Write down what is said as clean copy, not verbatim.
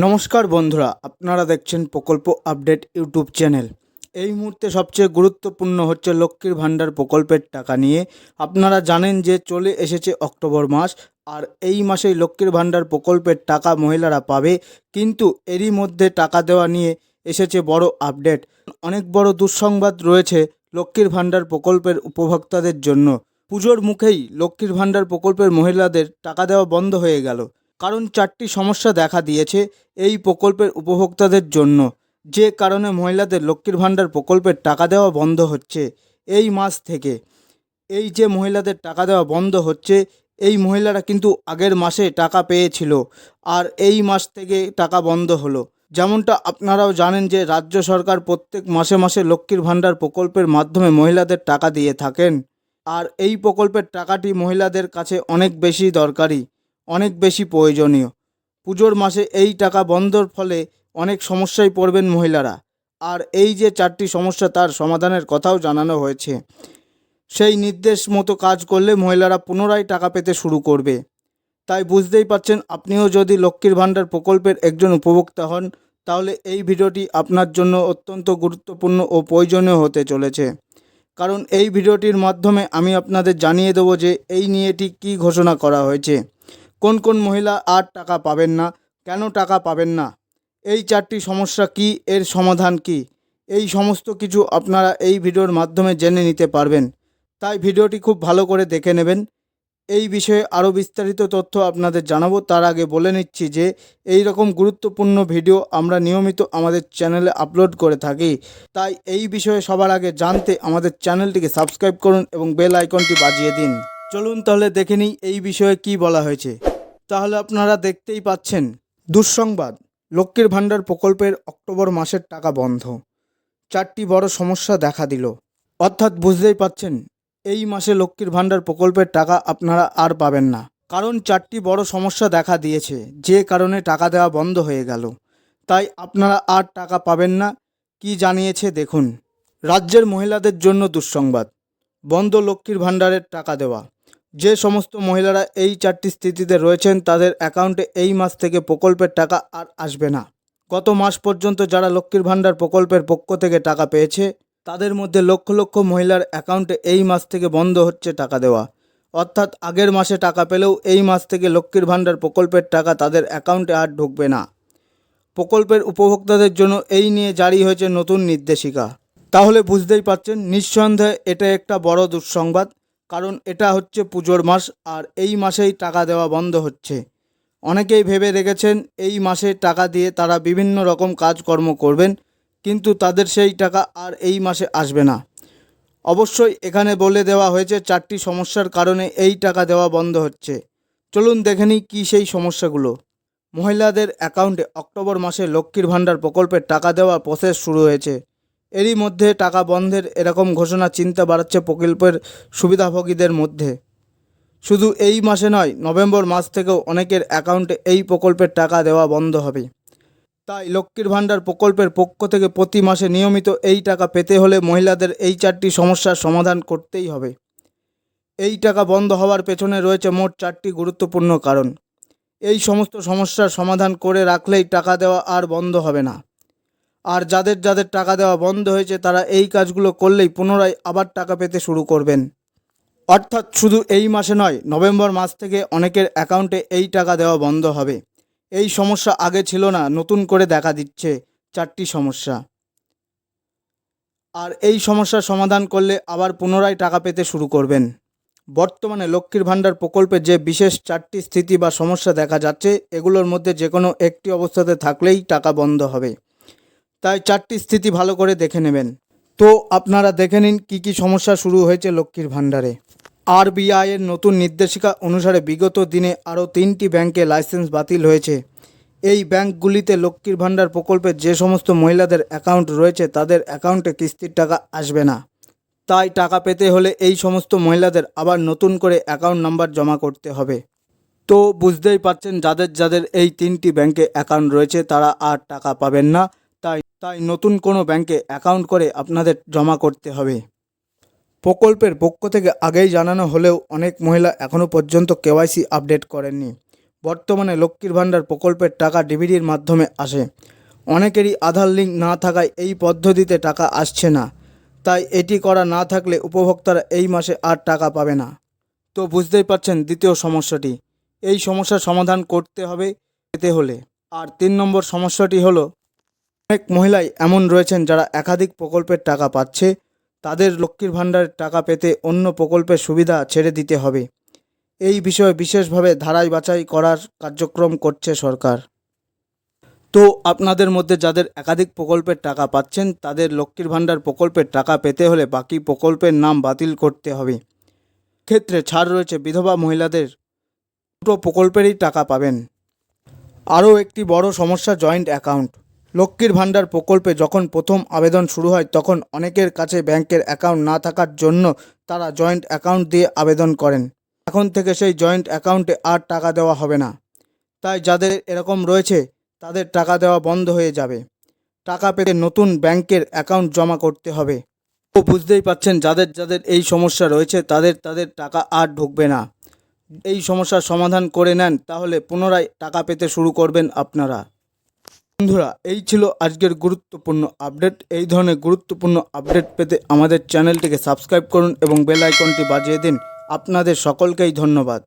নমস্কার বন্ধুরা, আপনারা দেখছেন প্রকল্প আপডেট ইউটিউব চ্যানেল। এই মুহূর্তে সবচেয়ে গুরুত্বপূর্ণ হচ্ছে লক্ষ্মীর ভাণ্ডার প্রকল্পের টাকা নিয়ে। আপনারা জানেন যে চলে এসেছে অক্টোবর মাস, আর এই মাসেই লক্ষ্মীর ভাণ্ডার প্রকল্পের টাকা মহিলারা পাবে। কিন্তু এরই মধ্যে টাকা দেওয়া নিয়ে এসেছে বড় আপডেট। অনেক বড় দুঃসংবাদ রয়েছে লক্ষ্মীর ভাণ্ডার প্রকল্পের উপভোক্তাদের জন্য। পুজোর মুখেই লক্ষ্মীর ভাণ্ডার প্রকল্পের মহিলাদের টাকা দেওয়া বন্ধ হয়ে গেল, কারণ 4টি সমস্যা দেখা দিয়েছে এই প্রকল্পের উপভোক্তাদের জন্য, যে কারণে মহিলাদের লক্ষ্মীর ভাণ্ডার প্রকল্পের টাকা দেওয়া বন্ধ হচ্ছে এই মাস থেকে। এই যে মহিলাদের টাকা দেওয়া বন্ধ হচ্ছে, এই মহিলারা কিন্তু আগের মাসে টাকা পেয়েছিল, আর এই মাস থেকে টাকা বন্ধ হলো। যেমনটা আপনারাও জানেন যে রাজ্য সরকার প্রত্যেক মাসে মাসে লক্ষ্মীর ভাণ্ডার প্রকল্পের মাধ্যমে মহিলাদের টাকা দিয়ে থাকেন, আর এই প্রকল্পের টাকাটি মহিলাদের কাছে অনেক বেশি দরকারি, অনেক বেশি প্রয়োজনীয়। পুজোর মাসে এই টাকা বন্ধর ফলে অনেক সমস্যায় পড়বেন মহিলারা, আর এই যে 4টি সমস্যা তার সমাধানের কথাও জানানো হয়েছে। সেই নির্দেশ মতো কাজ করলে মহিলারা পুনরায় টাকা পেতে শুরু করবে। তাই বুঝতেই পারছেন, আপনিও যদি লক্ষ্মীর ভাণ্ডার প্রকল্পের একজন উপভোক্তা হন, তাহলে এই ভিডিওটি আপনার জন্য অত্যন্ত গুরুত্বপূর্ণ ও প্রয়োজনীয় হতে চলেছে। কারণ এই ভিডিওটির মাধ্যমে আমি আপনাদের জানিয়ে দেবো যে এই নিয়ে ঠিক কী ঘোষণা করা হয়েছে, কোন কোন মহিলা আর টাকা পাবেন না, কেন টাকা পাবেন না, এই 4টি সমস্যা কি, এর সমাধান কি, এই সমস্ত কিছু আপনারা এই ভিডিওর মাধ্যমে জেনে নিতে পারবেন। তাই ভিডিওটি খুব ভালো করে দেখে নেবেন। এই বিষয়ে আরও বিস্তারিত তথ্য আপনাদের জানাবো, তার আগে বলে নিচ্ছি যে এই রকম গুরুত্বপূর্ণ ভিডিও আমরা নিয়মিত আমাদের চ্যানেলে আপলোড করে থাকি। তাই এই বিষয়ে সবার আগে জানতে আমাদের চ্যানেলটিকে সাবস্ক্রাইব করুন এবং বেল আইকনটি বাজিয়ে দিন। চলুন তাহলে দেখে নিই এই বিষয়ে কি বলা হয়েছে। তাহলে আপনারা দেখতেই পাচ্ছেন, দুঃসংবাদ, লক্ষ্মীর ভাণ্ডার প্রকল্পের অক্টোবর মাসের টাকা বন্ধ। 4টি বড় সমস্যা দেখা দিল। অর্থাৎ বুঝতেই পাচ্ছেন, এই মাসে লক্ষ্মীর ভাণ্ডার প্রকল্পের টাকা আপনারা আর পাবেন না, কারণ 4টি বড় সমস্যা দেখা দিয়েছে, যে কারণে টাকা দেওয়া বন্ধ হয়ে গেল। তাই আপনারা আর টাকা পাবেন না। কি জানিয়েছে দেখুন। রাজ্যের মহিলাদের জন্য দুঃসংবাদ, বন্ধ লক্ষ্মীর ভাণ্ডারের টাকা দেওয়া। যে সমস্ত মহিলারা এই 4টি স্থিতিতে রয়েছেন, তাদের অ্যাকাউন্টে এই মাস থেকে প্রকল্পের টাকা আর আসবে না। গত মাস পর্যন্ত যারা লক্ষ্মীর ভাণ্ডার প্রকল্পের পক্ষ থেকে টাকা পেয়েছে, তাদের মধ্যে লক্ষ লক্ষ মহিলার অ্যাকাউন্টে এই মাস থেকে বন্ধ হচ্ছে টাকা দেওয়া। অর্থাৎ আগের মাসে টাকা পেলেও এই মাস থেকে লক্ষ্মীর ভাণ্ডার প্রকল্পের টাকা তাদের অ্যাকাউন্টে আর ঢুকবে না। প্রকল্পের উপভোক্তাদের জন্য এই নিয়ে জারি হয়েছে নতুন নির্দেশিকা। তাহলে বুঝতেই পারছেন, নিঃসন্দেহে এটা একটা বড় দুঃসংবাদ, কারণ এটা হচ্ছে পুজোর মাস, আর এই মাসেই টাকা দেওয়া বন্ধ হচ্ছে। অনেকেই ভেবে রেখেছেন এই মাসে টাকা দিয়ে তারা বিভিন্ন রকম কাজকর্ম করবেন, কিন্তু তাদের সেই টাকা আর এই মাসে আসবে না। অবশ্যই এখানে বলে দেওয়া হয়েছে 4টি সমস্যার কারণে এই টাকা দেওয়া বন্ধ হচ্ছে। চলুন দেখে নিই কী সেই সমস্যাগুলো। মহিলাদের অ্যাকাউন্টে অক্টোবর মাসে লক্ষ্মীর ভাণ্ডার প্রকল্পের টাকা দেওয়ার প্রসেস শুরু হয়েছে। এরই মধ্যে টাকা বন্ধের এরকম ঘোষণা চিন্তা বাড়াচ্ছে প্রকল্পের সুবিধাভোগীদের মধ্যে। শুধু এই মাসে নয়, নভেম্বর মাস থেকেও অনেকের অ্যাকাউন্টে এই প্রকল্পের টাকা দেওয়া বন্ধ হবে। তাই লক্ষ্মীর ভাণ্ডার প্রকল্পের পক্ষ থেকে প্রতি মাসে নিয়মিত এই টাকা পেতে হলে মহিলাদের এই 4টি সমস্যার সমাধান করতেই হবে। এই টাকা বন্ধ হওয়ার পেছনে রয়েছে মোট 4টি গুরুত্বপূর্ণ কারণ। এই সমস্ত সমস্যার সমাধান করে রাখলেই টাকা দেওয়া আর বন্ধ হবে না। আর যাদের যাদের টাকা দেওয়া বন্ধ হয়েছে, তারা এই কাজগুলো করলেই পুনরায় আবার টাকা পেতে শুরু করবেন। অর্থাৎ শুধু এই মাসে নয়, নভেম্বর মাস থেকে অনেকের অ্যাকাউন্টে এই টাকা দেওয়া বন্ধ হবে। এই সমস্যা আগে ছিল না, নতুন করে দেখা দিচ্ছে 4টি সমস্যা। আর এই সমস্যার সমাধান করলে আবার পুনরায় টাকা পেতে শুরু করবেন। বর্তমানে লক্ষ্মীর ভাণ্ডার প্রকল্পে যে বিশেষ 4টি স্থিতি বা সমস্যা দেখা যাচ্ছে, এগুলোর মধ্যে যে কোনো একটি অবস্থাতে থাকলেই টাকা বন্ধ হবে। তাই 4টি স্থিতি ভালো করে দেখে নেবেন। তো আপনারা দেখে নিন কী কী সমস্যা শুরু হয়েছে লক্ষ্মীর ভাণ্ডারে। আরবিআইয়ের নতুন নির্দেশিকা অনুসারে বিগত দিনে আরও 3টি ব্যাংকে লাইসেন্স বাতিল হয়েছে। এই ব্যাংকগুলিতে লক্ষ্মীর ভাণ্ডার প্রকল্পে যে সমস্ত মহিলাদের অ্যাকাউন্ট রয়েছে, তাদের অ্যাকাউন্টে কিস্তির টাকা আসবে না। তাই টাকা পেতে হলে এই সমস্ত মহিলাদের আবার নতুন করে অ্যাকাউন্ট নাম্বার জমা করতে হবে। তো বুঝতেই পারছেন, যাদের যাদের এই 3টি ব্যাংকে অ্যাকাউন্ট রয়েছে, তারা আর টাকা পাবেন না। তাই নতুন কোনো ব্যাংকে অ্যাকাউন্ট করে আপনাদের জমা করতে হবে। প্রকল্পের পক্ষ থেকে আগেই জানানো হলেও অনেক মহিলা এখনও পর্যন্ত কেওয়াইসি আপডেট করেননি। বর্তমানে লক্ষ্মীর ভাণ্ডার প্রকল্পের টাকা ডিবিটির মাধ্যমে আসে। অনেকেরই আধার লিঙ্ক না থাকায় এই পদ্ধতিতে টাকা আসছে না, তাই এটি করা না থাকলে উপভোক্তারা এই মাসে আর টাকা পাবে না। তো বুঝতেই পারছেন দ্বিতীয় সমস্যাটি, এই সমস্যার সমাধান করতে হবে পেতে হলে। আর 3 নম্বর সমস্যাটি হলো, অনেক মহিলাই এমন রয়েছেন যারা একাধিক প্রকল্পের টাকা পাচ্ছে, তাদের লক্ষ্মীর ভাণ্ডারের টাকা পেতে অন্য প্রকল্পের সুবিধা ছেড়ে দিতে হবে। এই বিষয়ে বিশেষভাবে ধারাই বাছাই করার কার্যক্রম করছে সরকার। তো আপনাদের মধ্যে যাদের একাধিক প্রকল্পের টাকা পাচ্ছেন, তাদের লক্ষ্মীর ভাণ্ডার প্রকল্পের টাকা পেতে হলে বাকি প্রকল্পের নাম বাতিল করতে হবে। ক্ষেত্রে ছাড় রয়েছে, বিধবা মহিলাদের দুটো প্রকল্পেরই টাকা পাবেন। আরও একটি বড় সমস্যা জয়েন্ট অ্যাকাউন্ট। লক্ষ্মীর ভাণ্ডার প্রকল্পে যখন প্রথম আবেদন শুরু হয় তখন অনেকের কাছে ব্যাংকের অ্যাকাউন্ট না থাকার জন্য তারা জয়েন্ট অ্যাকাউন্ট দিয়ে আবেদন করেন। এখন থেকে সেই জয়েন্ট অ্যাকাউন্টে আর টাকা দেওয়া হবে না। তাই যাদের এরকম রয়েছে তাদের টাকা দেওয়া বন্ধ হয়ে যাবে। টাকা পেতে নতুন ব্যাংকের অ্যাকাউন্ট জমা করতে হবে। তো বুঝতেই পাচ্ছেন যাদের যাদের এই সমস্যা রয়েছে তাদের টাকা আর ঢুকবে না। এই সমস্যার সমাধান করে নেন, তাহলে পুনরায় টাকা পেতে শুরু করবেন আপনারা। বন্ধুরা, এই ছিল আজকের গুরুত্বপূর্ণ আপডেট। এই ধরনের গুরুত্বপূর্ণ আপডেট পেতে আমাদের চ্যানেলটিকে সাবস্ক্রাইব করুন এবং বেল আইকনটি বাজিয়ে দিন। আপনাদের সকলকেই ধন্যবাদ।